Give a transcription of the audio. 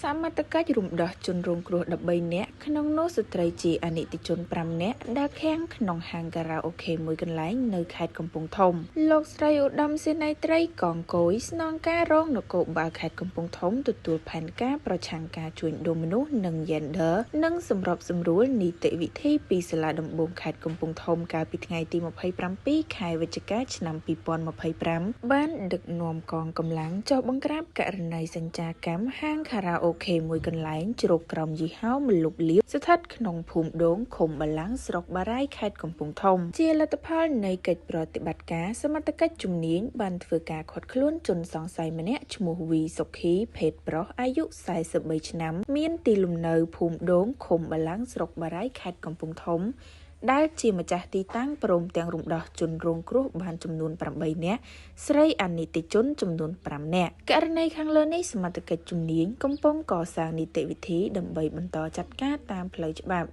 សមត្ថកិច្ចរំដោះជនរងគ្រោះ13នាក់ក្នុងនោះស្ត្រីជាអនិច្ចជន5នាក់ដែលឃាំងក្នុងហាងខារ៉ាអូខេមួយកន្លែងនៅខេត្តកំពង់ធំលោកស្រីឧត្តមសេនីយ៍ត្រីកងគយស្នងការរងនគរបាលខេត្តកំពង់ធំទទួលផែនការប្រឆាំងការជួញដូរមនុស្សនិង Gender និងសម្របសម្រួលនីតិវិធីពីសាលាដំបងខេត្តកំពង់ធំកាលពីថ្ងៃទី27ខែវិច្ឆិកាឆ្នាំ2025បានដឹកនាំកងកម្លាំងចុះបង្ក្រាបករណីសញ្ចាកម្មហាងខារ៉ាអូខេមួយកន្លែងជ្រកក្រោមយីហោមលុបលៀបស្ថិតក្នុងភូមិដូងឃុំបាឡាំងស្រុកបារាយខេត្តកំពង់ធំជាលទ្ធផលនៃកិច្ចប្រតិបត្តិការសមត្ថកិច្ចជំនាញបានធ្វើការឃាត់ខ្លួនជនសង្ស័យម្នាក់ឈ្មោះវីសុខីភេទប្រុសអាយុ43ឆ្នាំមានទីលំនៅភូមិដូងឃុំបាឡាំងស្រុកបារាយខេត្តកំពង់ធំដែលជាម្ចាស់ទីតាំងព្រមទាំងរំដោះជនរងគ្រោះបានចំនួន8នាក់ស្រីអនិច្ចជនចំនួន5នាក់ករណីខាងលើនេះសមត្ថកិច្ចជំនាញកំពុងកសាងនីតិវិធីដើម្បីបន្តចាត់ការតាមផ្លូវច្បាប់